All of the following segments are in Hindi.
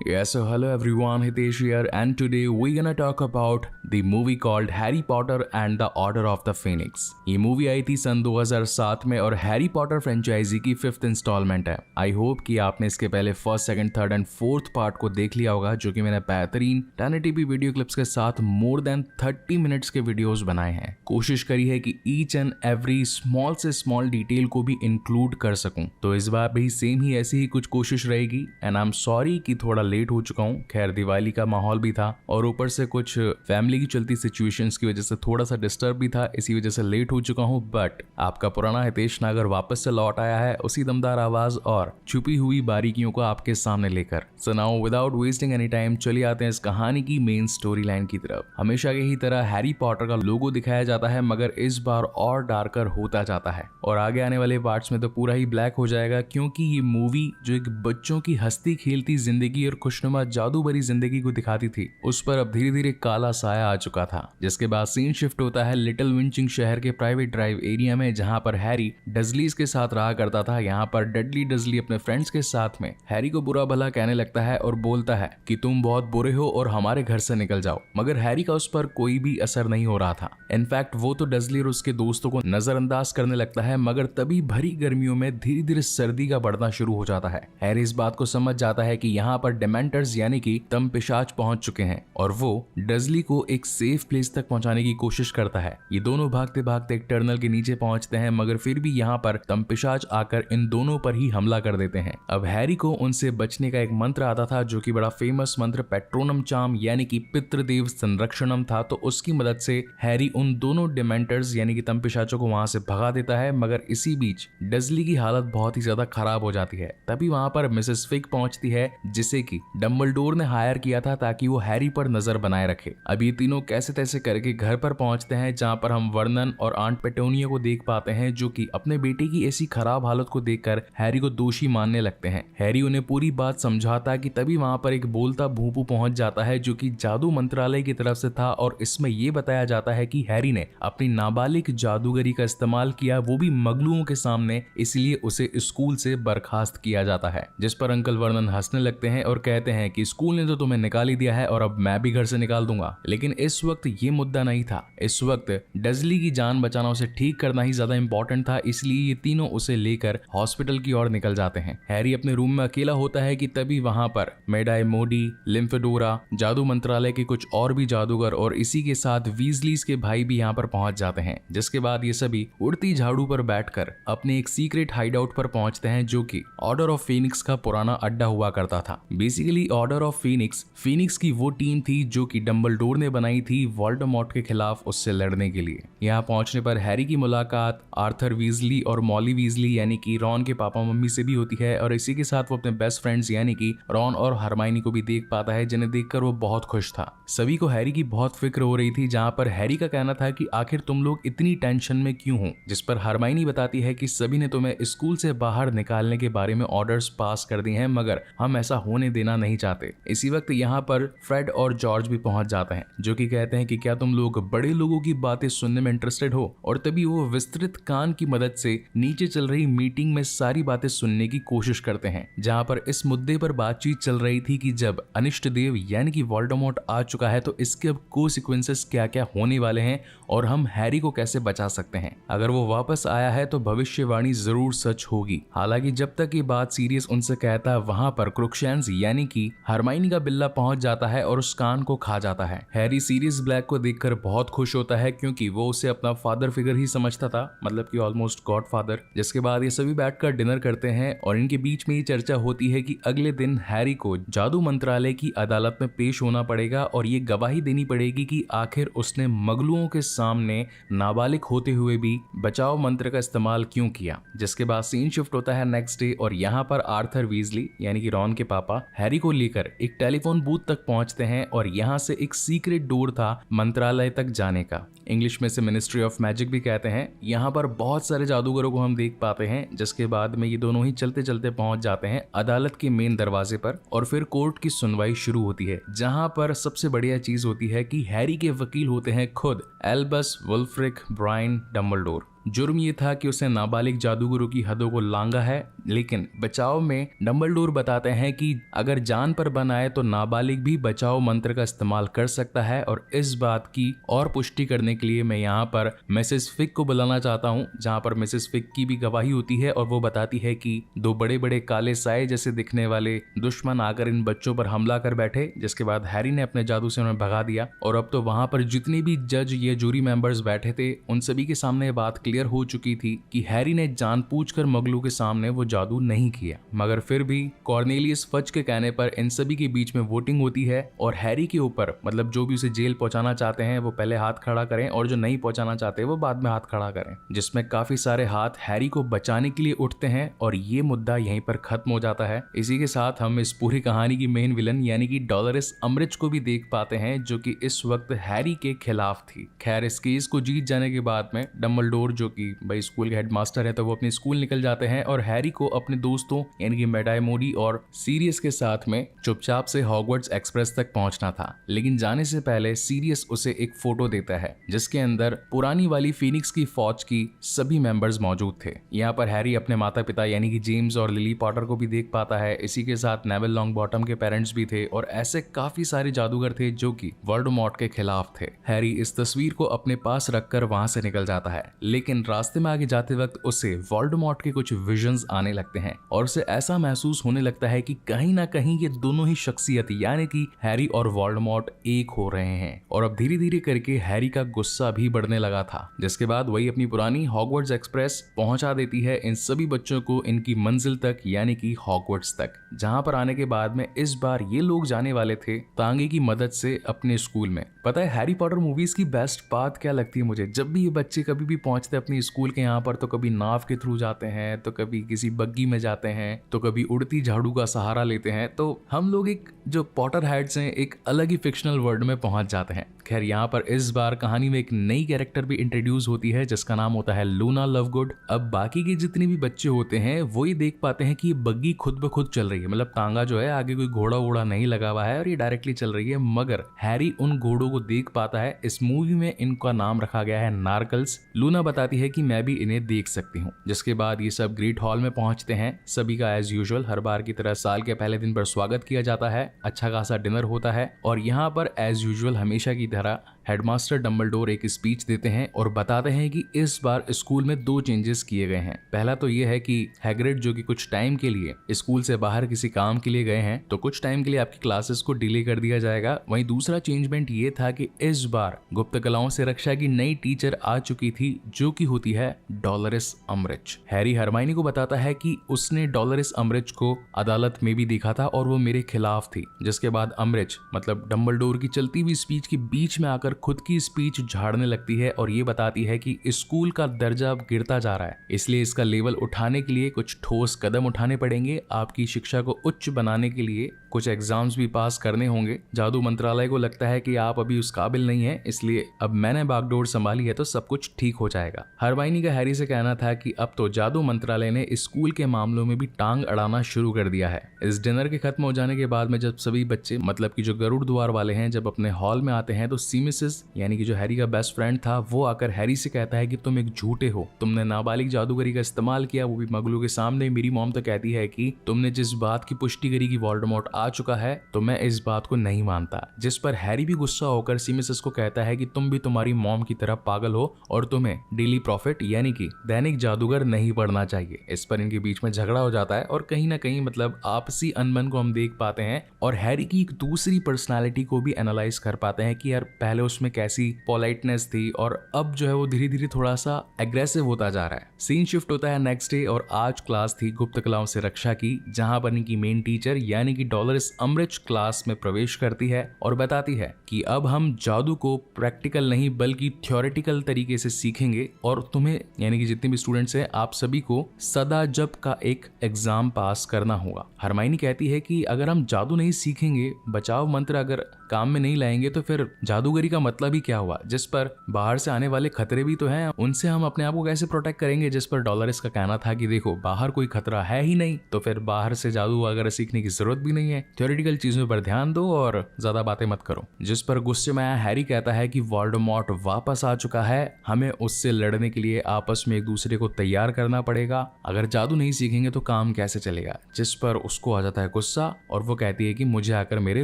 Yes, so hello everyone, Hitesh here, and today we're gonna talk about the movie called Harry Potter and the Order of the Phoenix. ये मूवी आई थी सन 2007 में और हैरी पॉटर फ्रेंचाइजी की 5th इंस्टॉलमेंट है। आई होप कि आपने इसके पहले first, second, third and fourth part को देख लिया होगा, जो कि मैंने बेहतरीन 1080p वीडियो क्लिप्स के साथ मोर देन 30 मिनट्स के वीडियोस बनाए हैं। कोशिश करी है कि ईच एंड एवरी स्मॉल से स्मॉल डिटेल को भी इंक्लूड कर सकूं। तो इस बार भी सेम ही ऐसी ही कुछ कोशिश रहेगी एंड आई एम सॉरी कि थोड़ा लेट हो चुका हूँ। खैर दिवाली का माहौल भी था और ऊपर से कुछ फैमिली की चलती सिचुएशंस की वजह से थोड़ा सा डिस्टर्ब भी था, इसी वजह से लेट हो चुका हूँ। बट आपका पुराना हितेश नागर वापस से लौट आया है उसी दमदार आवाज और छुपी हुई बारीकियों को आपके सामने लेकर। So now without wasting any time चलिए आते हैं इस कहानी की मेन स्टोरी लाइन की तरफ। हमेशा की ही तरह हैरी पॉटर का लोगो दिखाया जाता है, मगर इस बार और डार्कर होता जाता है और आगे आने वाले पार्ट्स में तो पूरा ही ब्लैक हो जाएगा, क्योंकि ये मूवी जो एक बच्चों की हंसती खेलती जिंदगी और खुशनुमा जादू भरी जिंदगी को दिखाती थी, उस पर अब धीरे धीरे काला साया आ चुका था। जिसके बाद सीन शिफ्ट होता है लिटिल विंचिंग शहर के प्राइवेट ड्राइव एरिया में, जहां पर हैरी डजलीज के साथ रहा करता था। यहाँ पर डडली डजली अपने फ्रेंड्स के साथ में हैरी को बुरा भला कहने लगता है और बोलता है कि तुम बहुत बुरे हो और हमारे घर से निकल जाओ, मगर हैरी का उस पर कोई भी असर नहीं हो रहा था। इनफैक्ट वो तो डजली और उसके दोस्तों को नजरअंदाज करने लगता है, मगर तभी भरी गर्मियों में धीरे धीरे सर्दी का बढ़ना शुरू हो जाता है। हैरी इस बात को समझ जाता है कि यहाँ पर डिमेंटर्स यानी कि तमपिशाच पहुंच चुके हैं और वो डजली को एक सेफ प्लेस तक पहुंचाने की कोशिश करता है। ये दोनों भागते भागते एक टनल के नीचे पहुंचते हैं, मगर फिर भी यहाँ पर तमपिशाच आकर इन दोनों पर ही हमला कर देते हैं। अब हैरी को उनसे बचने का एक मंत्र आता था, जो कि बड़ा फेमस मंत्र पेट्रोनम चार्म यानी कि पितृदेव संरक्षणम था। तो उसकी मदद से हैरी उन दोनों डिमेंटर्स यानी कि तमपिशाचों को वहां से भगा देता है, मगर इसी बीच डजली की हालत बहुत ही ज्यादा खराब हो जाती है। तभी वहां पर मिसेस फिग पहुंचती है, जिसे कि डंबलडोर ने हायर किया था ताकि वो हैरी पर नजर बनाए रखे। अब ये तीनों कैसे तैसे करके घर पर पहुंचते हैं, जहां पर हम वर्नन और आंट पेटोनिया को देख पाते हैं, जो कि अपने बेटे की ऐसी खराब हालत को देखकर हैरी को दोषी मानने लगते हैं। हैरी उन्हें पूरी बात समझाता है कि तभी वहां पर एक बोलता भूपू पहुंच जाता है, जो कि जादू मंत्रालय की तरफ से था और इसमें यह बताया जाता है कि हैरी ने अपनी नाबालिग जादूगरी का इस्तेमाल किया, वो भी मगलुओं के सामने, इसलिए उसे स्कूल से बर्खास्त किया जाता है। जिस पर अंकल वर्नन हंसने लगते हैं और कहते हैं कि स्कूल ने तो तुम्हें निकाल ही दिया है और अब मैं भी घर से निकाल दूंगा। लेकिन इस वक्त ये मुद्दा नहीं था। इस वक्त डजली की जान बचाना, उसे ठीक करना ही ज्यादा इंपॉर्टेंट था, इसलिए ये तीनों उसे लेकर हॉस्पिटल की ओर निकल जाते हैं। हैरी अपने रूम में अकेला होता है कि तभी वहां पर मेडाई मोडी, लिम्फेडोरा, जादू मंत्रालय के कुछ और भी जादूगर और इसी के साथ वीजलीज के भाई भी यहाँ पर पहुंच जाते हैं। जिसके बाद ये सभी उड़ती झाड़ू पर बैठकर अपने एक सीक्रेट हाइडआउट पर पहुंचते हैं, जो कि ऑर्डर ऑफ फीनिक्स का पुराना अड्डा हुआ करता था। बेसिकली ऑर्डर ऑफ फीनिक्स की वो टीम थी जो कि डंबलडोर ने बनाई थी वोल्डेमॉर्ट के खिलाफ उससे लड़ने के लिए। यहाँ पहुंचने पर हैरी की मुलाकात आर्थर वीजली और मॉली वीजली यानी कि रॉन के पापा मम्मी से भी होती है और इसी के साथ वो अपने बेस्ट फ्रेंड्स यानी कि रॉन और हरमाइनी को भी देख पाता है, जिन्हें देखकर वो बहुत खुश था। सभी को हैरी की बहुत फिक्र हो रही थी, जहाँ पर हैरी का कहना था कि आखिर तुम लोग इतनी टेंशन में क्यों हो, जिस पर हरमाइनी बताती है कि सभी ने तुम्हें स्कूल से बाहर निकालने के बारे में ऑर्डर्स पास कर दिए हैं, मगर हम ऐसा होने देना नहीं चाहते। इसी वक्त यहाँ पर फ्रेड और जॉर्ज भी पहुंच जाते हैं, जो कि कहते हैं कि क्या तुम लोग बड़े लोगों की बातें सुनने में इंटरेस्टेड हो। और तभी वो विस्तृत कान की मदद से नीचे चल रही मीटिंग में सारी बातें सुनने की कोशिश करते हैं, जहां पर इस मुद्दे पर बातचीत चल रही थी कि जब अनिष्ट देव यानी कि वोल्डेमॉर्ट आ चुका है तो इसके अब कोसिक्वेंसेस क्या क्या होने वाले हैं और हम हैरी को कैसे बचा सकते हैं। अगर वो वापस आया है तो भविष्यवाणी जरूर सच होगी। हालांकि जब तक ये बात सीरियस उनसे कहता है, वहां पर क्रुक्शैंस यानी कि हरमाइनी का बिल्ला पहुंच जाता है और उस कान को खा जाता है। हैरी सीरियस ब्लैक को देखकर बहुत खुश होता है, क्योंकि वो उसे अपना फादर फिगर ही समझता था, मतलब कि ऑलमोस्ट गॉड फादर। जिसके बाद ये सभी बैठकर डिनर करते हैं और इनके बीच में ये चर्चा होती है कि अगले दिन हैरी को जादू मंत्रालय की अदालत में पेश होना पड़ेगा और ये गवाही देनी पड़ेगी कि आखिर उसने मगलुओं के सामने नाबालिग होते हुए भी बचाव मंत्र का इस्तेमाल क्यों किया। जिसके बाद सीन शिफ्ट होता है नेक्स्ट डे और यहाँ पर आर्थर वीजली यानी कि रॉन के पापा हैरी को लेकर एक टेलीफोन बूथ तक पहुंचते हैं और यहाँ से एक सीक्रेट डोर था मंत्रालय तक जाने का। इंग्लिश में से मिनिस्ट्री ऑफ मैजिक भी कहते हैं। यहाँ पर बहुत सारे जादूगरों को हम देख पाते हैं, जिसके बाद में ये दोनों ही चलते चलते पहुंच जाते हैं अदालत के मेन दरवाजे पर और फिर कोर्ट की सुनवाई शुरू होती है, जहां पर सबसे बढ़िया चीज होती है कि हैरी के वकील होते हैं खुद एल्बस वुल्फ्रिक ब्रायन डंबलडोर। जुर्म ये था कि उसने नाबालिग जादूगरों की हदों को लांघा है, लेकिन बचाव में डंबलडोर बताते हैं कि अगर जान पर बन आए तो नाबालिग भी बचाव मंत्र का इस्तेमाल कर सकता है। और इस बात की और पुष्टि करने के लिए मैं यहाँ पर मिसेस फिग को बुलाना चाहता हूँ, जहाँ पर मिसेस फिग की भी गवाही होती है और वो बताती है कि दो बड़े बड़े काले साए जैसे दिखने वाले दुश्मन आकर इन बच्चों पर हमला कर बैठे, जिसके बाद हैरी ने अपने जादू से उन्हें भगा दिया। और अब तो वहां पर जितने भी जज ये जूरी मेंबर्स बैठे थे उन सभी के सामने बात क्लियर हो चुकी थी कि हैरी ने जानबूझकर मगलू के सामने वो जादू नहीं किया। मगर फिर भी कॉर्नेलियस फज के कहने पर इन सभी के बीच में वोटिंग होती है और हैरी के ऊपर मतलब जो भी उसे जेल पहुंचाना चाहते हैं वो पहले हाथ खड़ा करें और जो नहीं पहुंचाना चाहते वो बाद में हाथ खड़ा करें, जिसमें काफी सारे हाथ हैरी को बचाने के लिए उठते हैं और ये मुद्दा यहीं पर खत्म हो जाता है। इसी के साथ हम इस पूरी कहानी की मेन विलन यानी कि डॉलरेस अम्बरिज को भी देख पाते हैं, जो कि इस वक्त हैरी के खिलाफ थी। खैर इस केस को जीत जाने के बाद में डंबलडोर जो कि भाई स्कूल के हेडमास्टर है तो वो अपने स्कूल निकल जाते हैं और हैरी को अपने दोस्तों यानी कि मेडाई मोडी और सीरियस के साथ में चुपचाप से हॉगवर्ट्स एक्सप्रेस तक पहुंचना था। लेकिन जाने से पहले सीरियस उसे एक फोटो देता है जिसके अंदर पुरानी वाली फीनिक्स की फौज की सभी मेंबर्स मौजूद थे। यहाँ पर हैरी अपने माता पिता यानी कि जेम्स और लिली पॉटर को भी देख पाता है। इसी के साथ नेविल लॉन्गबॉटम के पेरेंट्स भी थे और ऐसे काफी सारे जादूगर थे जो कि वोल्डेमॉर्ट के खिलाफ थे। हैरी इस तस्वीर को अपने पास रखकर वहां से निकल जाता है, लेकिन रास्ते में आगे जाते वक्त उसे वोल्डेमॉर्ट के कुछ विजन्स आने लगते हैं और उसे ऐसा महसूस होने लगता है कि कहीं ना कहीं ये दोनों ही शख्सियत यानी कि हैरी और वोल्डेमॉर्ट एक हो रहे हैं। और अब धीरे धीरे करके हैरी का गुस्सा भी बढ़ने लगा था, जिसके बाद वही अपनी पुरानी हॉगवर्ट्स एक्सप्रेस पहुंचा देती है इन सभी बच्चों को इनकी मंजिल तक यानी कि हॉगवर्ट्स तक, जहां पर आने के बाद में इस बार ये लोग जाने वाले थे तांगे की मदद से अपने स्कूल में। पता है हैरी पॉटर मूवीज की बेस्ट बात क्या लगती है मुझे, जब भी ये बच्चे कभी भी पहुंचते अपने स्कूल के यहाँ पर तो कभी नाव के थ्रू जाते हैं, तो कभी किसी बग्गी में जाते हैं, तो कभी उड़ती झाड़ू का सहारा लेते हैं, तो हम लोग एक जो पॉटर हेड्स हैं एक अलग ही फिक्शनल वर्ल्ड में पहुंच जाते हैं। खैर यहाँ पर इस बार कहानी में एक नई कैरेक्टर भी इंट्रोड्यूस होती है जिसका नाम होता है लूना लवगुड। अब बाकी के जितने भी बच्चे होते हैं वो ही देख पाते हैं कि ये बग्गी खुद ब खुद चल रही है, मतलब तांगा जो है आगे कोई घोड़ा वोड़ा नहीं लगा हुआ है और ये डायरेक्टली चल रही है। मगर हैरी उन घोड़ों को देख पाता है। इस मूवी में इनका नाम रखा गया है नार्कल्स। लूना बताती है कि मैं भी इन्हें देख सकती हूँ। जिसके बाद ये सब ग्रेट हॉल में पहुंचते हैं। सभी का एज यूजुअल हर बार की तरह साल के पहले दिन पर स्वागत किया जाता है। अच्छा खासा डिनर होता है और यहाँ पर एज यूजुअल हमेशा की तरह हेडमास्टर डंबलडोर एक स्पीच देते हैं और बताते हैं कि इस बार स्कूल में 2 चेंजेस किए गए हैं। पहला तो ये है कि हैग्रिड जो कि कुछ टाइम के लिए स्कूल से बाहर किसी काम के लिए गए हैं तो कुछ टाइम के लिए आपकी क्लासेस को डिले कर दिया जाएगा। वहीं दूसरा चेंजमेंट ये था कि इस बार गुप्त कलाओं से रक्षा की नई टीचर आ चुकी थी जो कि होती है डॉलरेस अम्बरिज। हैरी हरमाइनी को बताता है कि उसने डॉलरेस अम्बरिज को अदालत में भी देखा था और वो मेरे खिलाफ थी। जिसके बाद अम्बरिज मतलब डंबलडोर की चलती हुई स्पीच के बीच में आकर खुद की स्पीच झाड़ने लगती है और ये बताती है कि स्कूल का दर्जा अब गिरता जा रहा है, इसलिए इसका लेवल उठाने के लिए कुछ ठोस कदम उठाने पड़ेंगे। आपकी शिक्षा को उच्च बनाने के लिए कुछ एग्जाम्स भी पास करने होंगे। जादू मंत्रालय को लगता है कि आप अभी उस काबिल नहीं है, इसलिए अब मैंने बागडोर संभाली है तो सब कुछ ठीक हो जाएगा। हरमाइनी का हैरी से कहना था कि अब तो जादू मंत्रालय ने स्कूल के मामलों में भी टांग अड़ाना शुरू कर दिया है। इस डिनर के खत्म हो जाने के बाद में जब सभी बच्चे मतलब कि जो गरुड़ द्वार वाले हैं जब अपने हॉल में आते हैं तो सीमिसिस यानी कि जो हैरी का बेस्ट फ्रेंड था वो आकर हैरी से कहता है कि तुम एक झूठे हो, तुमने नाबालिग जादूगरी का इस्तेमाल किया, वो भी मगलू के सामने। मेरी मॉम तो कहती है कि तुमने जिस बात की पुष्टि करी कि वोल्डेमॉर्ट आ चुका है तो मैं इस बात को नहीं मानता। जिस पर हैरी भी गुस्सा होकर सीमिसिस को कहता है कि तुम भी तुम्हारी मॉम की तरह पागल हो और तुम्हें डेली प्रॉफिट यानी कि दैनिक जादूगर नहीं पढ़ना चाहिए। इस पर इनके बीच में झगड़ा हो जाता है और कहीं ना कहीं मतलब आपसी अनबन को हम देख पाते हैं और हैरी की एक दूसरी पर्सनालिटी को भी एनालाइज कर पाते हैं कि यार पहले उसमें कैसी पोलाइटनेस थी और अब जो है वो धीरे धीरे थोड़ा सा एग्रेसिव होता जा रहा है। सीन शिफ्ट होता है नेक्स्ट डे और आज क्लास थी गुप्त कलाओं से रक्षा की, जहां पर इनकी मेन टीचर यानी कि डॉलरेस अम्बरिज क्लास में प्रवेश करती है और बताती है कि अब हम जादू को प्रैक्टिकल नहीं बल्कि थ्योरेटिकल तरीके से सीखेंगे और तुम्हें यानी कि जितने भी स्टूडेंट्स हैं आप सभी को सदा जब का एक एग्जाम पास करना होगा। हरमाइनी कहती है कि अगर हम जादू नहीं सीखेंगे, बचाव मंत्र अगर काम में नहीं लाएंगे तो फिर जादूगरी का मतलब ही क्या हुआ, जिस पर बाहर से आने वाले खतरे भी तो हैं, उनसे हम अपने आप को कैसे प्रोटेक्ट करेंगे। जिस पर डॉलरस का कहना था कि देखो बाहर कोई खतरा है ही नहीं, तो फिर बाहर से जादू वगैरह सीखने की जरूरत भी नहीं है, थ्योरेटिकल चीजों पर ध्यान दो और ज्यादा बातें मत करो। जिस पर गुस्से में आया हैरी कहता है कि वोल्डेमॉर्ट वापस आ चुका है, हमें उससे लड़ने के लिए आपस में एक दूसरे को तैयार करना पड़ेगा, अगर जादू नहीं सीखेंगे तो काम कैसे चलेगा। जिस पर उसको आ जाता है गुस्सा और वो कहती है कि मुझे आकर मेरे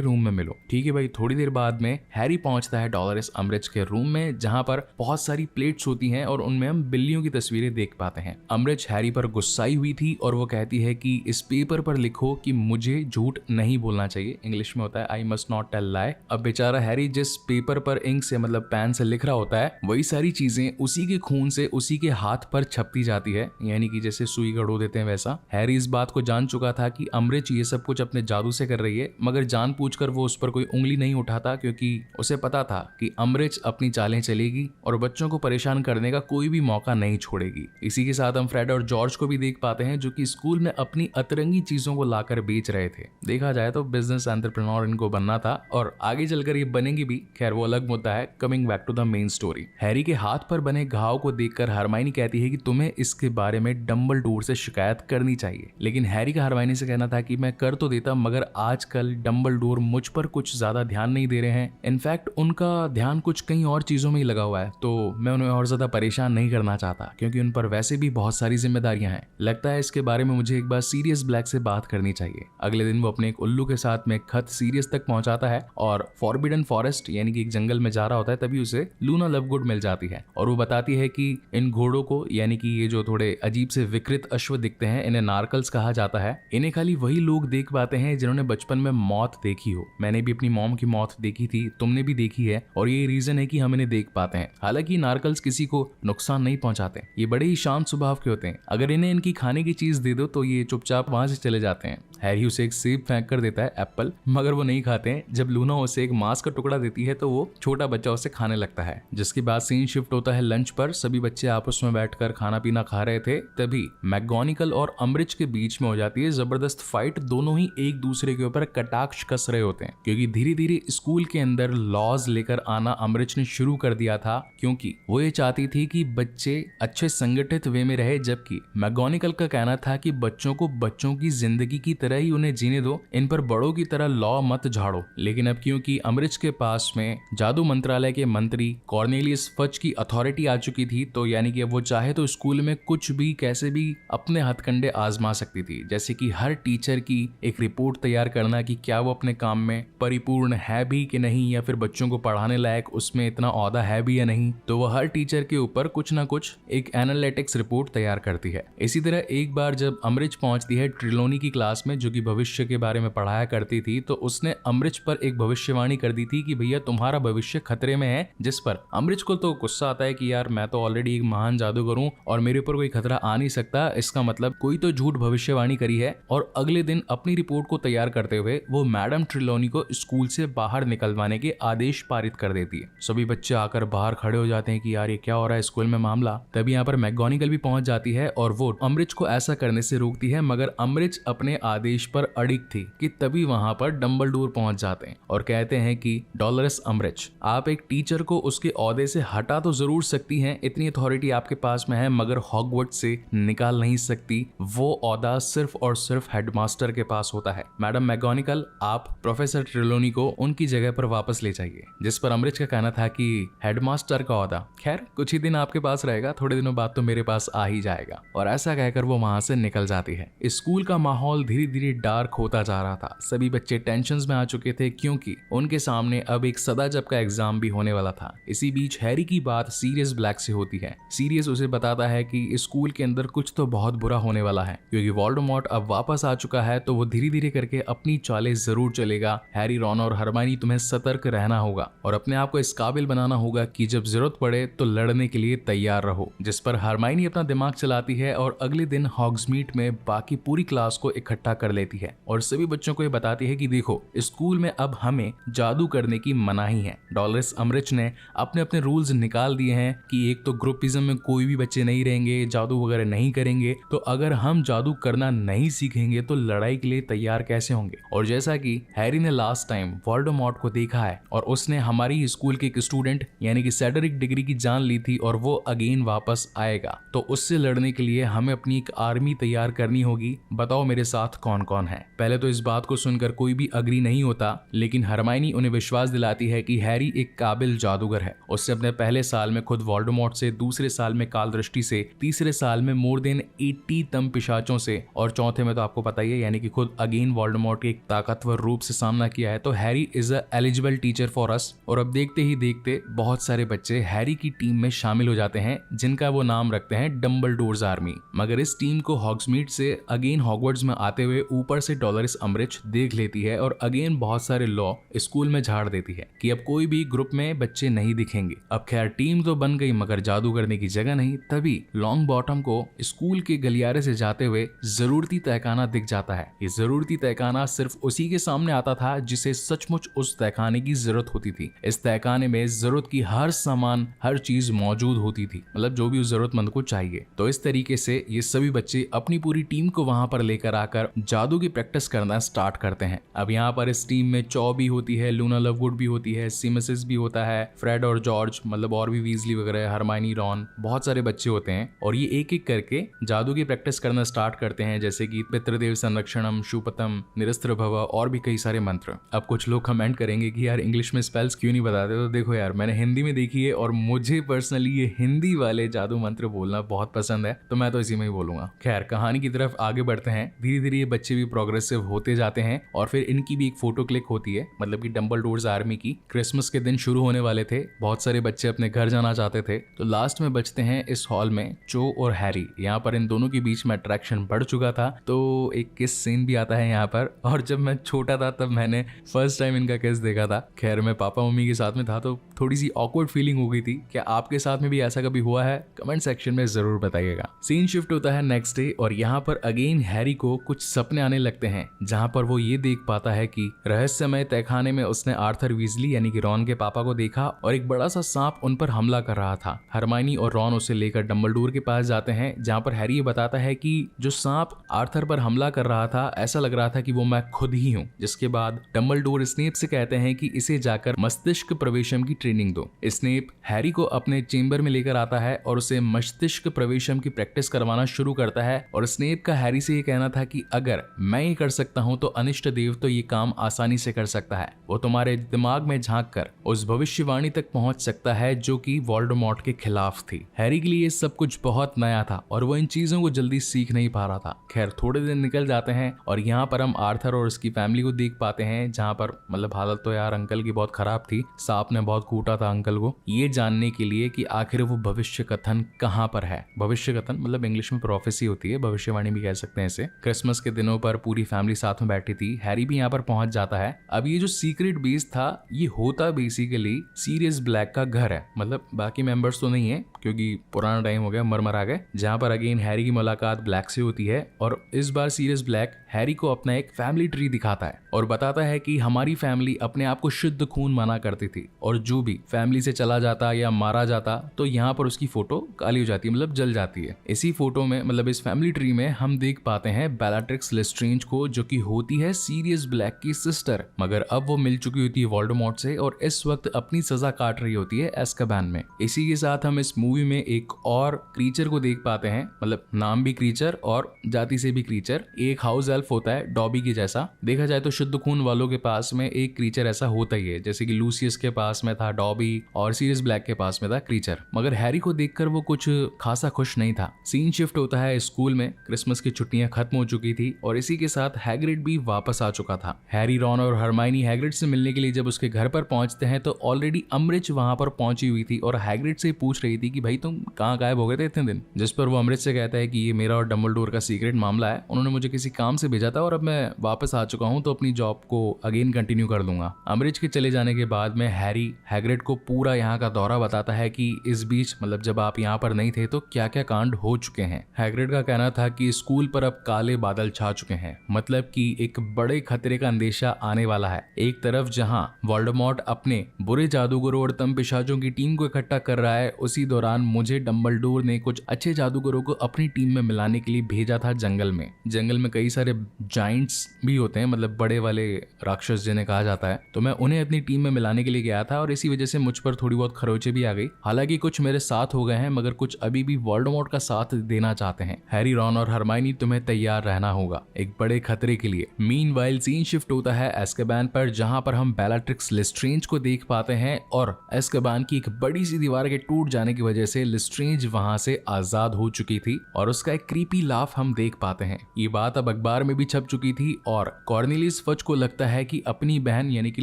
रूम में मिलो। ठीक है भाई। थोड़ी देर बाद में हैरी पहुंचता है डॉलरस अम्ब्रिज के रूम में, जहां पर बहुत सारी प्लेट्स होती हैं और उनमें हम बिल्लियों की तस्वीरें देख पाते हैं। अम्ब्रिज हैरी पर गुस्साई हुई थी और वो कहती है कि इस पेपर पर लिखो कि मुझे झूठ नहीं बोलना चाहिए। इंग्लिश में होता है I must not tell lie. अब बेचारा हैरी जिस पेपर पर इंक से मतलब पेन से लिख रहा होता है, वही सारी चीजें उसी के खून से उसी के हाथ पर छपती जाती है, यानी कि जैसे सुई गड़ो देते हैं वैसा। हैरी इस बात को जान चुका था कि अम्ब्रिज ये सब कुछ अपने जादू से कर रही है, मगर जानबूझकर वो उस पर कोई उंगली नहीं उठाता, क्योंकि उसे पता था कि अम्ब्रिज अपनी चालें चलेगी और बच्चों को परेशान करने का कोई भी मौका नहीं छोड़ेगी। इसी के साथ हम फ्रेड और जॉर्ज को भी देख पाते हैं, जो कि स्कूल में अपनी अतरंगी चीजों को लाकर बेच रहे थे। देखा जाए तो बिजनेस एंटरप्रेन्योर इनको बनना था और आगे चलकर ये बनेंगे भी, खैर वो अलग मुद्दा है। Coming back to the main story, Harry के हाथ पर बने घाव को देखकर हरमाइनी कहती है कि तुम्हें इसके बारे में डंबलडोर से शिकायत करनी चाहिए, लेकिन हैरी का हरमाइनी से कहना था कि मैं कर तो देता, मगर आजकल डंबलडोर मुझ पर कुछ ज्यादा ध्यान नहीं दे रहे हैं, इनफैक्ट उनका ध्यान कुछ कहीं और चीजों में ही लगा हुआ है, तो मैं उन्हें और ज्यादा परेशान नहीं करना चाहता, क्योंकि उन पर वैसे भी बहुत सारी जिम्मेदारियां हैं। लगता है इसके बारे में मुझे एक बार सीरियस ब्लैक से बात करनी चाहिए। अगले दिन वो अपने एक उल्लू के साथ में खत सीरियस तक पहुंचाता है और फॉरबिडन फॉरेस्ट यानी कि एक जंगल में जा रहा होता है, तभी उसे लूना लवगुड मिल जाती है और वो बताती है कि इन घोड़ों को, यानी कि ये जो थोड़े अजीब से विकृत अश्व दिखते हैं, इन्हें नार्कल्स कहा जाता है। इन्हें खाली वही लोग देख पाते हैं जिन्होंने बचपन में मौत देखी हो। मैंने भी अपनी मॉम की मौत देखी थी, तुमने भी देखी है, और ये रीजन है कि हम इन्हें देख पाते हैं। हालांकि नार्कल्स किसी को नुकसान नहीं पहुंचाते, ये बड़े ही शांत स्वभाव के होते हैं। अगर इन्हें इनकी खाने की चीज दे दो तो ये चुपचाप वहां से चले जाते हैं। हैरी उसे एक सेब फेंक कर देता है, एप्पल, मगर वो नहीं खाते हैं। जब लूना उसे एक मांस का टुकड़ा देती है तो वो छोटा बच्चा उसे खाने लगता है। जिसके बाद सीन शिफ्ट होता है लंच पर। सभी बच्चे आपस में बैठकर खाना पीना खा रहे थे, तभी मैगोनिकल और अम्ब्रिज के बीच में हो जाती है जबरदस्त फाइट। दोनों ही एक दूसरे के ऊपर कटाक्ष कस रहे होते हैं, क्योंकि धीरे धीरे स्कूल के अंदर लॉज लेकर आना अम्ब्रिज ने शुरू कर दिया था, क्योंकि वो ये चाहती थी कि बच्चे अच्छे संगठित वे में रहे, जबकि मैगोनिकल का कहना था कि बच्चों को बच्चों की जिंदगी की तरह ही उन्हें जीने दो, इन पर बड़ों की तरह लॉ मत झाड़ो। लेकिन अब क्योंकि अम्ब्रिज के पास में जादू मंत्रालय के मंत्री कॉर्नेलियस फच की अथॉरिटी आ चुकी थी, तो यानी कि अब वो चाहे तो स्कूल में कुछ भी कैसे भी अपने हथकंडे आजमा सकती थी, जैसे कि हर टीचर की एक रिपोर्ट तैयार करना कि क्या वो अपने काम में परिपूर्ण है भी कि नहीं, या फिर बच्चों को पढ़ाने लायक उसमें इतना औहदा है भी या नहीं। तो वह हर टीचर के ऊपर कुछ ना कुछ एक एनालिटिक्स रिपोर्ट तैयार करती है। इसी तरह एक बार जब अम्ब्रिज पहुंचती है ट्रिलोनी की क्लास में, जो कि भविष्य के बारे में पढ़ाया करती थी, तो उसने अम्ब्रिज पर एक भविष्यवाणी कर दी थी कि भैया तुम्हारा भविष्य खतरे में है। जिस पर अम्ब्रिज को तो गुस्सा आता है कि यार मैं तो ऑलरेडी एक महान जादूगर हूं और मेरे ऊपर कोई खतरा आ नहीं सकता, इसका मतलब कोई तो झूठ भविष्यवाणी करी है। और अगले दिन अपनी रिपोर्ट को तैयार करते हुए वो मैडम ट्रिलोनी को स्कूल से बाहर निकलवाने के आदेश पारित कर देती है। सभी बच्चे आकर बाहर खड़े हो जाते हैं कि यार ये क्या हो रहा है स्कूल में मामला। तभी यहाँ पर मैगोनिकल भी पहुंच जाती है और वो अम्ब्रिज को ऐसा करने से रोकती है, मगर अम्ब्रिज अपने आदेश पर अड़िग थी कि तभी वहां पर डंबलडोर पहुंच जाते हैं और कहते हैं कि डॉलरस अम्ब्रिज, आप एक टीचर को उसके ओहदे से हटा तो जरूर सकती हैं, इतनी अथॉरिटी आपके पास में है, मगर हॉगवर्ट्स से निकाल नहीं सकती। वो ओहदा सिर्फ और सिर्फ हेडमास्टर के पास होता है। मैडम मैगोनिकल, आप प्रोफेसर ट्रिलोनी को उनकी जगह पर वापस ले जाइए। जिस पर अम्ब्रिज का कहना था कि हेडमास्टर का ओहदा खैर कुछ ही दिन आपके पास रहेगा, थोड़े दिनों बाद तो मेरे पास आ ही जाएगा। और ऐसा कहकर वो वहां से निकल जाती है। स्कूल का माहौल धीरे धीरे डार्क होता जा रहा था। सभी बच्चे टेंशंस में आ चुके थे, क्योंकि उनके सामने अब एक सदा जब का एग्जाम भी होने वाला था। इसी बीच हैरी की बात सीरियस ब्लैक से होती है। सीरियस उसे बताता है कि स्कूल के अंदर कुछ तो बहुत बुरा होने वाला है, क्योंकि वोल्डेमॉर्ट अब वापस आ चुका है, तो वो धीरे धीरे करके अपनी चालें जरूर चलेगा। हैरी, रॉन और हरमाइनी, तुम्हें सतर्क रहना होगा और अपने आप को इस काबिल बनाना होगा कि जब जरूरत पड़े तो लड़ने के लिए तैयार रहो। जिस पर हरमाइनी अपना दिमाग चलाती है और अगले दिन हॉग्समीड में बाकी पूरी क्लास को इकट्ठा कर लेती है और सभी बच्चों को ये बताती है कि देखो स्कूल में अब हमें जादू करने की मनाही है। डॉलरस अम्ब्रिज ने अपने अपने रूल्स निकाल दिए हैं कि एक तो ग्रुपिज्म में कोई भी बच्चे नहीं रहेंगे, जादू वगैरह नहीं करेंगे, तो अगर हम जादू करना नहीं सीखेंगे तो लड़ाई के लिए तैयार कैसे होंगे। और जैसा कि हैरी ने लास्ट टाइम वोल्डेमॉर्ट को देखा है और उसने हमारी हैरी स्कूल के एक स्टूडेंट यानी कि सेडरिक डिग्री की जान ली थी और वो अगेन वापस आएगा, तो उससे लड़ने के लिए हमें अपनी एक आर्मी तैयार करनी होगी। बताओ मेरे साथ कौन कौन है। पहले तो इस बात को सुनकर कोई भी अग्री नहीं होता, लेकिन हरमाइनी उन्हें विश्वास दिलाती है कि हैरी एक काबिल जादूगर है। उससे अपने पहले साल में खुद वोल्डेमॉर्ट से, दूसरे साल में काल दृष्टि से, तीसरे साल में मोर देन 80 तम पिशाचों से और चौथे में तो आपको पता ही है यानी कि खुद अगेन वोल्डेमॉर्ट के एक ताकतवर रूप से सामना किया है। तो Harry is a eligible teacher for us. और अब देखते ही देखते बहुत सारे बच्चे हैरी की टीम में शामिल हो जाते हैं, जिनका वो नाम रखते हैं डम्बलडोर्स आर्मी। मगर इस टीम को हॉग्समीड से अगेन हॉगवर्ट्स में आते हुए ऊपर से डॉलरिस अम्बरिज देख लेती है और अगेन बहुत सारे लॉ स्कूल में झाड़ देती है कि अब कोई भी ग्रुप में बच्चे नहीं दिखेंगे। अब खैर टीम तो बन गई मगर जादू करने की जगह नहीं। तभी लॉन्ग बॉटम को स्कूल के गलियारे से जाते हुए जरूरती तहखाना दिख जाता है। ये जरूरती तहखाना सिर्फ उसी के सामने आता था जिसे सचमुच उस तहखाने की जरूरत होती थी। इस तहखाने में जरूरत की हर सामान, हर चीज मौजूद होती थी, मतलब जो भी उस जरूरतमंद को चाहिए। तो इस तरीके से ये सभी बच्चे अपनी पूरी टीम को वहां पर लेकर आकर जादू की प्रैक्टिस करना स्टार्ट करते हैं। अब यहाँ पर इस टीम में चॉ भी होती है, लूना लववुड भी होती है, सिमसिस भी होता है, फ्रेड और जॉर्ज, मतलब और भी वीजली वगैरह, हरमाइनी, रॉन, बहुत सारे बच्चे होते हैं। और ये एक एक करके जादू की प्रैक्टिस करना स्टार्ट करते हैं, जैसे कि पितृदेव संरक्षणम, शुपतम, निरस्त्र भव और भी कई सारे मंत्र। अब कुछ लोग कमेंट करेंगे कि यार इंग्लिश में स्पेल्स क्यों नहीं बताते, तो देखो यार मैंने हिंदी में देखी है और मुझे पर्सनली ये हिंदी वाले जादू मंत्र बोलना बहुत पसंद है, तो मैं तो इसी में ही बोलूंगा। खैर कहानी की तरफ आगे बढ़ते हैं। धीरे धीरे ये बच्चे भी प्रोग्रेसिव होते जाते हैं और फिर इनकी भी एक फोटो क्लिक होती है, मतलब कि डम्बलडोर्स आर्मी की। क्रिसमस के दिन शुरू होने वाले थे, बहुत सारे बच्चे अपने घर जाना चाहते थे, तो लास्ट में बचते हैं इस हॉल में चो और हैरी। यहाँ पर इन दोनों के बीच में अट्रैक्शन बढ़ चुका था, तो एक किस सीन भी आता है यहाँ पर। और जब मैं छोटा था तब मैंने फर्स्ट टाइम इनका किस देखा था। खैर मैं पापा मम्मी के साथ में था तो थोड़ी सी ऑकवर्ड फीलिंग हो गई थी। क्या आपके साथ में भी ऐसा कभी हुआ है? कमेंट सेक्शन में जरूर बताइएगा। सीन शिफ्ट होता है नेक्स्ट डे और यहाँ पर अगेन हैरी को कुछ सपने आने लगते हैं, जहाँ पर वो ये देख पाता है कि रहस्यमय तहखाने में उसने आर्थर वीजली यानी कि रॉन के पापा को देखा और एक बड़ा सा सांप उन पर हमला कर रहा था। हरमाइनी और रॉन उसे लेकर डम्बलडोर के पास जाते हैं, जहाँ पर हैरी ये बताता है कि जो सांप आर्थर पर हमला कर रहा था ऐसा लग रहा था कि वो मैं खुद ही हूँ। जिसके बाद डम्बलडोर स्नेप से कहते हैं कि इसे जाकर मस्तिष्क प्रवेशम की ट्रेनिंग दो। स्नेप हैरी को अपने चेंबर में लेकर आता है और उसे मस्तिष्क प्रवेशम की प्रैक्टिस करवाना शुरू करता है। और स्नेप का हैरी से ये कहना था कि अगर मैं ये कर सकता हूँ तो अनिष्ट देव तो ये काम आसानी से कर सकता है। वो तुम्हारे दिमाग में झांक कर उस भविष्यवाणी तक पहुंच सकता है जो कि वोल्डेमॉर्ट के खिलाफ थी। हैरी के लिए सब कुछ बहुत नया था और वो इन चीजों को जल्दी सीख नहीं पा रहा था। खैर थोड़े दिन निकल जाते हैं और यहाँ पर हम आर्थर और उसकी फैमिली को देख पाते हैं, जहाँ पर मतलब हालत तो यार अंकल की बहुत खराब थी। सांप ने बहुत कूटा था अंकल को, ये जानने के लिए कि आखिर वो भविष्य कथन कहाँ पर है। भविष्य कथन मतलब इंग्लिश में प्रोफेसी होती है, भविष्यवाणी भी कह सकते हैं इसे। क्रिसमस के दिनों पर पूरी फैमिली साथ में बैठी थी। हैरी भी यहाँ पर पहुंच जाता है। अब ये जो सीक्रेट बेस था ये होता बेसिकली सीरियस ब्लैक का घर है, मतलब बाकी मेंबर्स तो नहीं है क्योंकि पुराना टाइम हो गया, मर आ गए। जहाँ पर अगेन हैरी की मुलाकात ब्लैक से होती है और इस बार सीरियस ब्लैक हैरी को अपना एक फैमिली ट्री दिखाता है और बताता है कि हमारी फैमिली अपने आप को शुद्ध खून माना करती थी और जो भी फैमिली से चला जाता या मारा जाता तो यहाँ पर उसकी फोटो काली हो जाती है, मतलब जल जाती है। इसी फोटो में मतलब इस फैमिली ट्री में हम देख पाते हैं बेलाट्रिक्स लेस्ट्रेंज को, जो कि होती है सीरियस ब्लैक की सिस्टर, मगर अब वो मिल चुकी होती है वोल्डेमॉर्ट से और इस वक्त अपनी सजा काट रही होती है एज़्काबान में। इसी के साथ हम इस मूवी में एक और क्रीचर को देख पाते हैं, मतलब नाम भी क्रीचर और जाति से भी क्रीचर। एक हाउस एल्फ होता है डॉबी की जैसा। देखा जाए तो शुद्ध खून वालों के पास में एक क्रीचर ऐसा होता ही है, जैसे कि लूसियस के पास में था डॉबी और सीरियस ब्लैक के पास में था क्रीचर। मगर हैरी को देखकर वो कुछ खासा खुश नहीं था। सीन शिफ्ट होता है स्कूल में। क्रिसमस की छुट्टियां खत्म हो चुकी थी और इसी के साथ हैग्रिड भी वापस आ चुका था। हैरी, रॉन और हरमाइनी हैग्रिड से मिलने के लिए जब उसके घर पर पहुंचते हैं तो ऑलरेडी अम्बरिज वहां पर पहुंची हुई थी और हैग्रिड से पूछ रही थी कि भाई तुम कहाँ गायब हो गए थे इतने दिन। जिस पर वो अम्बरिज से कहता है कि ये मेरा और डम्बलडोर का सीक्रेट मामला है, उन्होंने मुझे किसी काम से भेजा था और अब मैं वापस आ चुका हूँ तो अपनी जॉब को अगेन कंटिन्यू कर दूंगा। अम्बरिज के चले जाने के बाद में हैरी हैग्रिड को पूरा यहाँ का दौरा बताता है कि इस बीच मतलब जब आप यहाँ पर नहीं थे तो क्या क्या कांड हो चुके हैं। हैग्रिड का कहना था कि स्कूल पर अब काले बादल छा चुके हैं, मतलब कि एक बड़े खतरे का अंदेशा आने वाला है। एक तरफ जहाँ वोल्डेमॉर्ट अपने बुरे जादूगरों और तम पिशाचों की टीम को इकट्ठा कर रहा है, उसी दौरान मुझे डम्बलडोर ने कुछ अच्छे जादूगरों को अपनी टीम में मिलाने के लिए भेजा था जंगल में। जंगल में कई सारे जाइंट्स भी होते हैं, मतलब बड़े वाले राक्षस जिन्हें कहा जाता है, तो मैं उन्हें अपनी टीम में मिलाने के लिए गया था और इसी वजह से मुझ पर थोड़ी बहुत खरोचे भी आ गई। हालांकि कुछ मेरे साथ हो गए हैं, मगर कुछ अभी भी वोल्डेमॉर्ट का साथ देना चाहते हैं। हैरी, रॉन और हरमाइनी, तुम्हें तैयार रहना होगा एक बड़े खतरे के लिए। मीनवाइल सीन शिफ्ट होता है एस्केबान पर, जहां पर हम बेलाट्रिक्स लिस्ट्रेंज को देख पाते हैं और एस्केबान की एक बड़ी सी दीवार के टूट जाने की वजह से लिस्ट्रेंज वहां से आजाद हो चुकी थी और उसका एक क्रीपी लाफ हम देख पाते हैं। ये बात अब अखबार में भी छप चुकी थी और कॉर्नेलियस फज को लगता है कि अपनी बहन यानी कि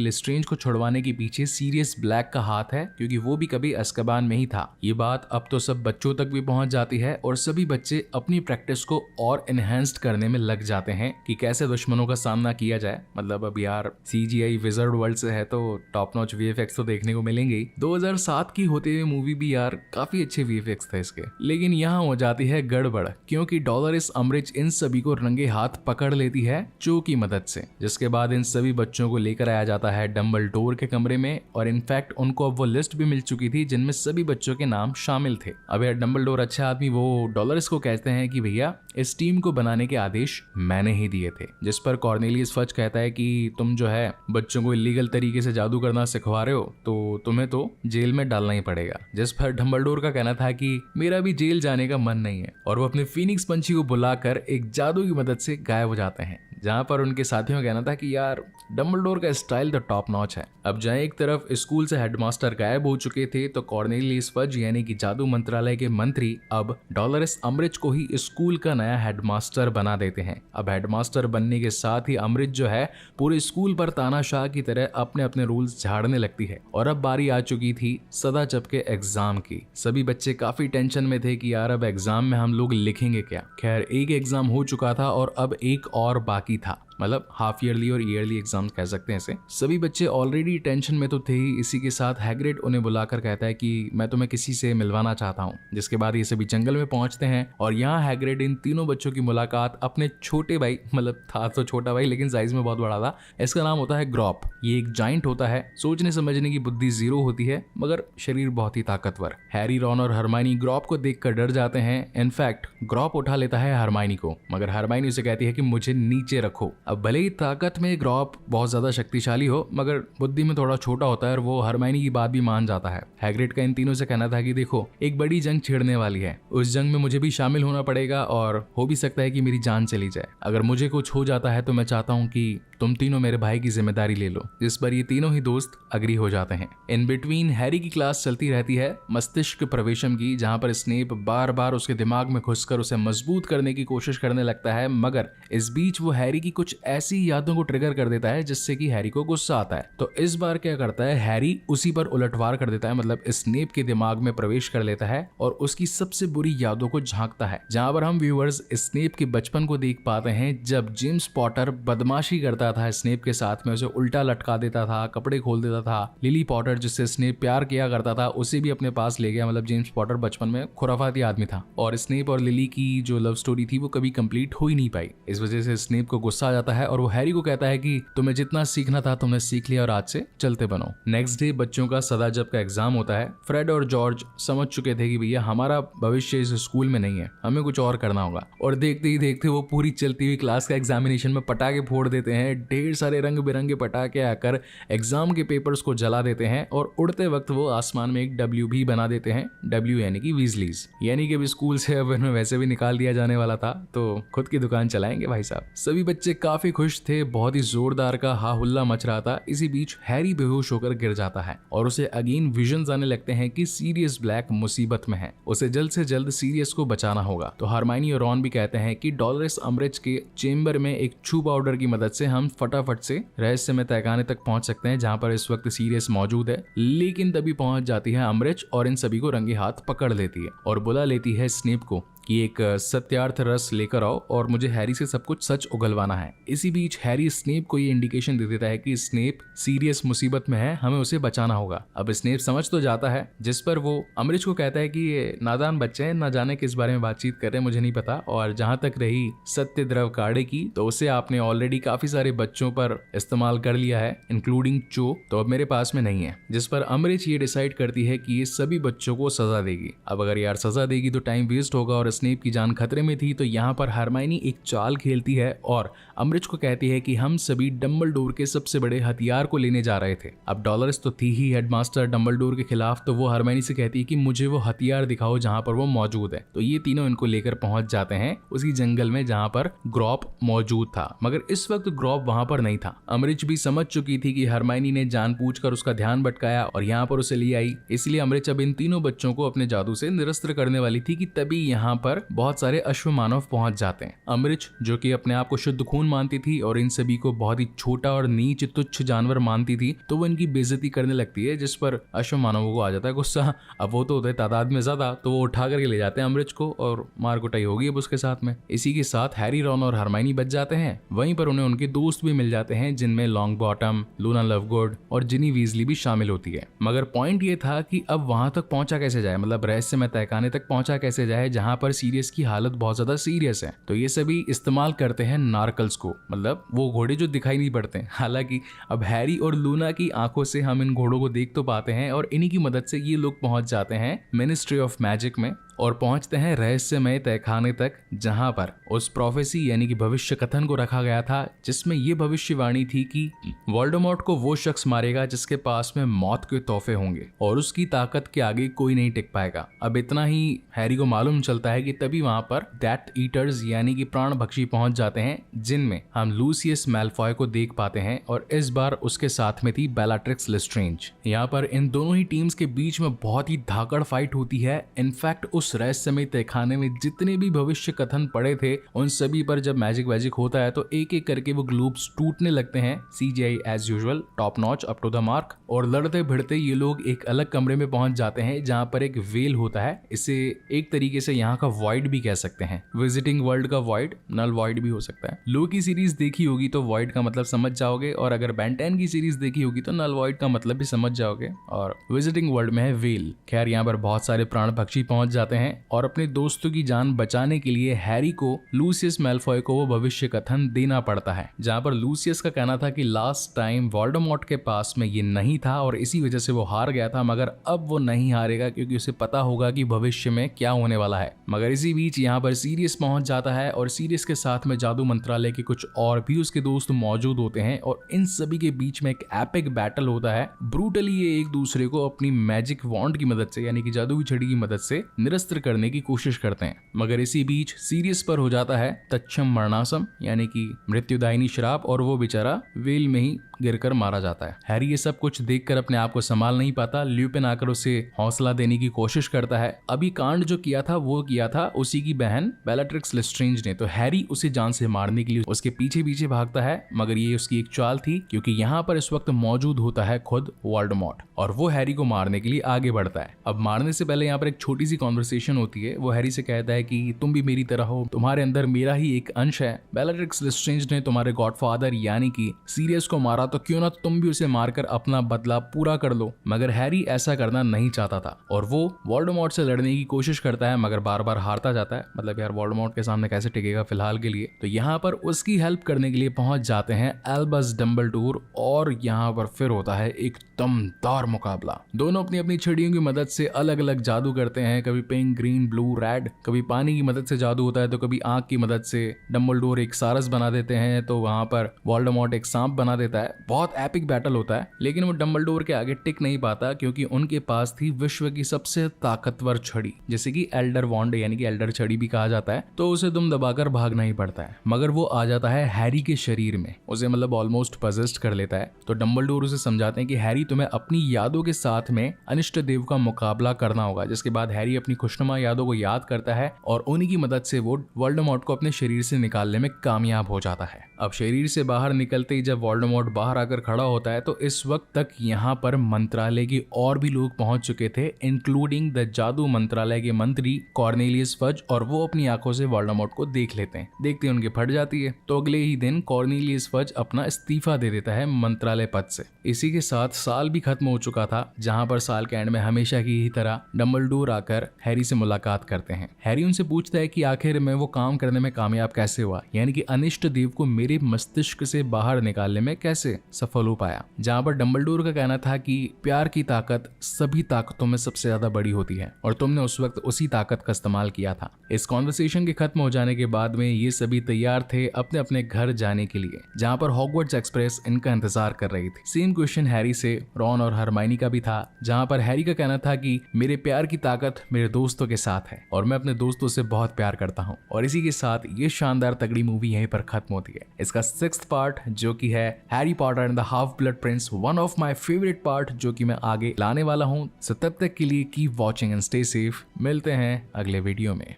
लिस्ट्रेंज को छुड़वाने के पीछे सीरियस ब्लैक का हाथ है, क्योंकि वो भी कभी एस्केबान में ही था। ये बात अब तो सब बच्चों तक भी पहुंच जाती है और सभी बच्चे अपनी प्रैक्टिस को और एनहेंस्ड करने में लग जाते हैं कि कैसे दुश्मनों का सामना किया जाए। मतलब अब यार CGI विजर्ड वर्ल्ड से है तो टॉप नॉच VFX तो देखने को मिलेंगे ही। 2007 की होते हुए मूवी भी यार काफी अच्छे VFX थे इसके, लेकिन यहाँ हो जाती है गड़बड़, क्योंकि डॉलरिस अम्ब्रिज इन सभी को रंगे हाथ पकड़ लेती है चो की मदद से, जिसके बाद इन सभी बच्चों को लेकर आया जाता है डंबलडोर के कमरे में और इनफैक्ट उनको अब वो लिस्ट भी मिल चुकी थी जिनमें सभी बच्चों के नाम शामिल थे। अब यार डंबलडोर अच्छा आदमी वो डॉलरिस को कहते हैं कि भैया इस टीम को बनाने के आदेश मैंने ही दिए थे, जिस पर कॉर्नेलियस फज कहता है कि तुम जो है बच्चों को इलीगल तरीके से जादू करना सिखवा रहे हो तो तुम्हें तो जेल में डालना ही पड़ेगा, जिस पर डंबलडोर का कहना था कि मेरा भी जेल जाने का मन नहीं है और वो अपने फीनिक्स पंछी को बुलाकर एक जादू की मदद से गायब हो जाते हैं, जहां पर उनके साथियों का कहना था कि यार डंबलडोर का स्टाइल तो टॉप नॉच है। अब जहां एक तरफ स्कूल से हेडमास्टर गायब हो चुके थे तो कॉर्नेलियस फज यानी कि जादू मंत्रालय के मंत्री अब डॉलरिस अम्ब्रिज को ही स्कूल का नया हेडमास्टर बना देते हैं। अब हेडमास्टर बनने के साथ ही अम्ब्रिज जो है पूरे स्कूल पर तानाशाह की तरह अपने अपने रूल्स झाड़ने लगती है और अब बारी आ चुकी थी सदाचब के एग्जाम की। सभी बच्चे काफी टेंशन में थे कि यार अब एग्जाम में हम लोग लिखेंगे क्या। खैर एक एग्जाम हो चुका था और अब एक और बाकी था, मतलब हाफ ईयरली और ईयरली एग्जाम कह सकते हैं इसे। सभी बच्चे ऑलरेडी टेंशन में तो थे ही, इसी के साथ हैग्रिड उन्हें बुलाकर कहता है कि मैं तुम्हें किसी से मिलवाना चाहता हूँ, जिसके बाद ये सभी जंगल में पहुंचते हैं और यहाँ हैग्रिड इन तीनों बच्चों की मुलाकात अपने छोटे भाई, मतलब था तो छोटा भाई लेकिन साइज में बहुत बड़ा था, इसका नाम होता है ग्रॉप। ये एक जाइंट होता है, सोचने समझने की बुद्धि 0 होती है मगर शरीर बहुत ही ताकतवर। हैरी, रॉन और हरमाइनी ग्रॉप को देखकर डर जाते हैं। इनफैक्ट ग्रॉप उठा लेता है हरमाइनी को, मगर हरमाइनी उसे कहती है कि मुझे नीचे रखो। अब भले ही ताकत में ग्रॉप बहुत ज्यादा शक्तिशाली हो मगर बुद्धि में थोड़ा छोटा होता है और वो हरमाइनी की बात भी मान जाता है। हैग्रिड का इन तीनों से कहना था कि देखो एक बड़ी जंग छिड़ने वाली है, उस जंग में मुझे भी शामिल होना पड़ेगा और हो भी सकता है कि मेरी जान चली जाए। अगर मुझे कुछ हो जाता है तो मैं चाहता हूँ कि तुम तीनों मेरे भाई की जिम्मेदारी ले लो, जिस पर ये तीनों ही दोस्त अग्री हो जाते हैं। इन बिटवीन हैरी की क्लास चलती रहती है मस्तिष्क प्रवेशम की, जहां पर स्नेप बार बार उसके दिमाग में घुसकर उसे मजबूत करने की कोशिश करने लगता है, मगर इस बीच वो हैरी की कुछ ऐसी यादों को ट्रिगर कर देता है जिससे कि हैरी को गुस्सा आता है। तो इस बार क्या करता है, हैरी उसी पर उलटवार कर देता है, मतलब स्नेप के दिमाग में प्रवेश कर लेता है और उसकी सबसे बुरी यादों को झांकता है, जहां पर हम व्यूअर्स स्नेप के बचपन को देख पाते हैं जब जेम्स पॉटर बदमाशी करता था स्नेप के साथ में, उसे उल्टा लटका देता था, कपड़े खोल देता था। लिली पॉटर जिससे स्नेप प्यार किया करता था उसे भी अपने पास ले गया, मतलब जेम्स पॉटर बचपन में खुराफाती आदमी था और स्नेप और लिली की जो लव स्टोरी थी वो कभी कंप्लीट हो ही नहीं पाई। इस वजह से स्नेप को गुस्सा आ जाता है और वो हैरी को कहता है कि तुम्हें जितना सीखना था तुमने सीख लिया और आज से चलते बनो। नेक्स्ट डे बच्चों का सदाजब का एग्जाम होता है। फ्रेड और जॉर्ज समझ चुके थे कि भैया हमारा भविष्य इस स्कूल में नहीं है, हमें कुछ और करना होगा, और देखते ही देखते वो पूरी चलती हुई क्लास का एग्जामिनेशन में पटाखे फोड़ देते हैं। ढेर सारे रंग बिरंगे पटाखे आकर एग्जाम के पेपर्स को जला देते हैं और उड़ते वक्त वो आसमान में एक W भी बना देते हैं। W यानी कि वीजलीज, यानी कि स्कूल से अब इन्हें वैसे भी निकाल दिया जाने वाला था तो खुद की दुकान चलाएंगे भाई साहब। सभी बच्चे काफी खुश थे, बहुत ही जोरदार का हा हुल्ला मच रहा था। इसी बीच हैरी बेहोश होकर गिर जाता है और उसे अगेन विजन्स आने लगते हैं कि सीरियस ब्लैक मुसीबत में है, उसे जल्द से जल्द सीरियस को बचाना होगा। तो हरमाइनी और रॉन भी कहते हैं कि डॉलरिस अम्ब्रिज के चेंबर में एक छू पाउडर की मदद से हम फटाफट से रहस्यमय तहखाने तक पहुंच सकते हैं जहां पर इस वक्त सीरियस मौजूद है। लेकिन तभी पहुंच जाती है अम्ब्रिज और इन सभी को रंगे हाथ पकड़ लेती है और बुला लेती है स्नेप को कि एक सत्यार्थ रस लेकर आओ और मुझे हैरी से सब कुछ सच उगलवाना है। इसी बीच हैरी स्नेप को ये इंडिकेशन दे देता है कि स्नेप सीरियस मुसीबत में है, हमें उसे बचाना होगा। अब स्नेप समझ तो जाता है, जिस पर वो अम्ब्रिज को कहता है कि ये नादान बच्चे हैं, ना जाने किस बारे में बातचीत कर रहे हैं, मुझे नहीं पता। और जहां तक रही सत्य द्रव काढ़े की, तो उसे आपने ऑलरेडी काफी सारे बच्चों पर इस्तेमाल कर लिया है, इंक्लूडिंग चो, तो अब मेरे पास में नहीं है। जिस पर अम्ब्रिज ये डिसाइड करती है कि ये सभी बच्चों को सजा देगी। अब अगर यार सजा देगी तो टाइम वेस्ट होगा और पर स्नेप की जान खतरे में थी तो यहाँ पर हरमाइनी एक चाल खेलती है और अम्बरिज को कहती है कि हम सभी डम्बलडोर के सबसे बड़े हथियार को लेने जा रहे थे। अब डॉलर्स तो थी ही हेडमास्टर डम्बलडोर के खिलाफ, तो वो हरमाइनी से कहती है कि मुझे वो हथियार दिखाओ जहाँ पर वो मौजूद है। तो ये तीनों इनको लेकर पहुंच जाते हैं उसी जंगल में जहाँ पर ग्रॉप मौजूद था, मगर इस वक्त ग्रॉप वहां पर नहीं था। अम्बरिज भी समझ चुकी थी कि हरमाइनी ने जानबूझकर उसका ध्यान भटकाया और यहाँ पर उसे ले आई, इसलिए अम्बरिज अब इन तीनों बच्चों को अपने जादू से निरस्त करने वाली थी कि तभी यहाँ पर बहुत सारे अश्वमानव पहुंच जाते हैं। अम्बरिज जो कि अपने आप को शुद्ध खून मानती थी और इन सभी को बहुत ही छोटा और नीच तुच्छ जानवर मानती थी, तो वो इनकी बेइज्जती करने लगती है, जिस पर अश्वमानवों को आ जाता है गुस्सा। अब वो तो होते तादाद में ज्यादा, तो वो उठा करके ले जाते हैं अम्बरिज को और मार कुटाई होगी अब उसके साथ में। इसी के साथ हैरी, रॉन और हरमाइनी बच जाते हैं। वहीं पर उन्हें उनके दोस्त भी मिल जाते हैं जिनमें लॉन्ग बॉटम, लूना लवगुड और जिनी वीजली भी शामिल होती है। मगर पॉइंट ये था कि अब वहां तक पहुंचा कैसे जाए, मतलब रहस्यमय तहखाने तक पहुंचा कैसे जाए जहां पर सीरियस की हालत बहुत ज्यादा सीरियस है। तो ये सभी इस्तेमाल करते हैं नार्कल्स को, मतलब वो घोड़े जो दिखाई नहीं पड़ते। हालांकि अब हैरी और लूना की आंखों से हम इन घोड़ों को देख तो पाते हैं और इन्हीं की मदद से ये लोग पहुंच जाते हैं मिनिस्ट्री ऑफ मैजिक में और पहुंचते हैं रहस्यमय तहखाने तक, जहां पर उस प्रोफेसी यानी कि भविष्य कथन को रखा गया था, जिसमें यह भविष्यवाणी थी कि वोल्डेमॉर्ट को वो शख्स मारेगा जिसके पास में मौत के तोहफे होंगे और उसकी ताकत के आगे कोई नहीं टिक पाएगा। अब इतना ही हैरी को मालूम चलता है कि तभी वहां पर डेथ ईटर्स यानी कि प्राण भक्षी पहुंच जाते हैं, जिनमें हम लूसियस मैल्फॉय को देख पाते हैं और इस बार उसके साथ में थी बेलाट्रिक्स लेस्ट्रेंज। यहाँ पर इन दोनों ही टीम्स के बीच में बहुत ही धाकड़ फाइट होती है। इनफैक्ट उस रहस्यमय तहखाने में जितने भी भविष्य कथन पड़े थे उन सभी पर जब मैजिक होता है तो एक एक करके वो ग्लोब्स टूटने लगते हैं। CGI as usual top notch, up to the mark. और लड़ते भिड़ते ये लोग एक अलग कमरे में पहुंच जाते हैं जहां पर एक वेल होता है। इसे एक तरीके से यहाँ का वॉइड भी कह सकते हैं, विजिटिंग वर्ल्ड का वॉइड, नल वॉइड भी हो सकता है। लो की सीरीज देखी होगी तो वॉइड का मतलब समझ जाओगे, और अगर बेन 10 की सीरीज देखी होगी तो नल वॉइड का मतलब भी समझ जाओगे। और विजिटिंग वर्ल्ड में है वेल। खैर यहाँ पर बहुत सारे प्राण पक्षी पहुंच जाते हैं और अपने दोस्तों की जान बचाने के लिए हैरी को लूसियस मैल्फॉय को वो भविष्य कथन देना पड़ता है, जहां पर लूसियस का कहना था कि लास्ट टाइम वोल्डेमॉर्ट के पास में ये नहीं था और इसी वजह से वो हार गया था, मगर अब वो नहीं हारेगा क्योंकि उसे पता होगा कि भविष्य में क्या होने वाला है। मगर इसी बीच यहाँ पर सीरियस पहुंच जाता है और सीरियस के साथ में जादू मंत्रालय के कुछ और भी उसके दोस्त मौजूद होते हैं और इन सभी के बीच में एक एपिक बैटल होता है। ब्रूटली ये एक दूसरे को अपनी मैजिक वॉन्ड की मदद से यानी कि जादू की छड़ी की मदद से निरस्त करने की कोशिश करते हैं। मगर इसी बीच सीरियस पर हो जाता है तक्षम मरणासम यानी कि मृत्युदायिनी श्राप और वो बेचारा वेल में ही गिरकर मारा जाता है। हैरी ये सब कुछ देखकर अपने आप को संभाल नहीं पाता। ल्यूपिन आकर उसे हौसला देने की कोशिश करता है। अभी कांड जो किया था वो किया था उसी की बहन बेलाट्रिक्स लेस्ट्रेंज ने, तो हैरी उसे जान से मारने के लिए उसके पीछे पीछे भागता है, मगर ये उसकी एक चाल थी क्योंकि यहाँ पर इस वक्त मौजूद होता है खुद वोल्डेमॉर्ट और वो हैरी को मारने के लिए आगे बढ़ता है। अब मारने से पहले यहाँ पर एक छोटी सी कॉन्वर्सेशन होती है। वो हैरी से कहता है कि तुम भी मेरी तरह हो, तुम्हारे अंदर मेरा ही एक अंश है। बेलाट्रिक्स लेस्ट्रेंज ने तुम्हारे गॉडफादर यानी कि सीरियस को मारा, तो क्यों ना तुम भी उसे मारकर अपना बदला पूरा कर लो। मगर हैरी ऐसा करना नहीं चाहता था और वो वोल्डेमॉर्ट से लड़ने की कोशिश करता है, मगर बार बार हारता जाता है। मतलब यार वोल्डेमॉर्ट के सामने कैसे टिकेगा फिलहाल के लिए। तो यहाँ पर उसकी हेल्प करने के लिए पहुंच जाते हैं एल्बस डम्बलडोर और यहाँ पर फिर होता है एक दमदार मुकाबला। दोनों अपनी अपनी छड़ियों की मदद से अलग अलग जादू करते हैं, कभी पिंक, ग्रीन, ब्लू, रेड। कभी पानी की मदद से जादू होता है तो कभी आंख की मदद से। डम्बलडोर एक सारस बना देते हैं तो वहां पर वोल्डेमॉर्ट एक सांप बना देता है। बहुत एपिक बैटल होता है, लेकिन वो डम्बलडोर के आगे टिक नहीं पाता क्योंकि उनके पास थी विश्व की सबसे ताकतवर छड़ी, जैसे कि एल्डर वॉन्ड यानी कि एल्डर छड़ी भी कहा जाता है। तो उसे दुम दबाकर भागना ही पड़ता है, मगर वो आ जाता है हैरी के शरीर में, उसे मतलब ऑलमोस्ट पजेस्ट कर लेता है। तो डम्बलडोर उसे समझाते हैं कि हैरी तुम्हें अपनी यादों के साथ में अनिष्ट देव का मुकाबला करना होगा। जिसके बाद हैरी अपनी खुशनुमा यादों को याद करता है और उन्हीं की मदद से वो वोल्डेमॉर्ट को अपने शरीर से निकालने में कामयाब हो जाता है। अब शरीर से बाहर निकलते ही जब वोल्डेमॉर्ट बाहर आकर खड़ा होता है तो इस वक्त तक यहाँ पर मंत्रालय के और भी लोग पहुंच चुके थे, इंक्लूडिंग द जादू मंत्रालय के मंत्री कॉर्नेलियस फज, और वो अपनी आंखों से वोल्डेमॉर्ट को देख लेते हैं। देखते ही उनके फट जाती है। तो अगले ही दिन कॉर्नेलियस फज अपना इस्तीफा दे देता है मंत्रालय पद से। इसी के साथ साल भी खत्म हो चुका था, जहां पर साल के एंड में हमेशा की ही तरह डम्बलडोर आकर हैरी से मुलाकात करते हैं। हैरी उनसे पूछता है कि आखिर में वो काम करने में कामयाब कैसे हुआ, यानी कि अनिष्ट देव को मेरे मस्तिष्क से बाहर निकालने में कैसे। सफल हो पाया, जहाँ पर डंबलडोर का कहना था कि प्यार की ताकत सभी ताकतों में सबसे ज्यादा बड़ी होती है और तुमने उस वक्त उसी ताकत का इस्तेमाल किया था। इस कॉन्वर्सेशन के खत्म हो जाने के बाद में ये सभी तैयार थे अपने अपने घर जाने के लिए, जहाँ पर हॉगवर्ट्स एक्सप्रेस इनका इंतजार कर रही थी। सेम क्वेश्चन हैरी से, रॉन और हरमाइनी का भी था, जहाँ पर हैरी का कहना था कि मेरे प्यार की ताकत मेरे दोस्तों के साथ है और मैं अपने दोस्तों से बहुत प्यार करता हूँ। और इसी के साथ ये शानदार तगड़ी मूवी यहीं पर खत्म होती है। इसका 6th पार्ट जो कि है Harry Potter and the half blood Prince, one of my favourite part जो कि मैं आगे लाने वाला हूँ। सो तब तक के लिए keep watching and stay safe. मिलते हैं अगले वीडियो में।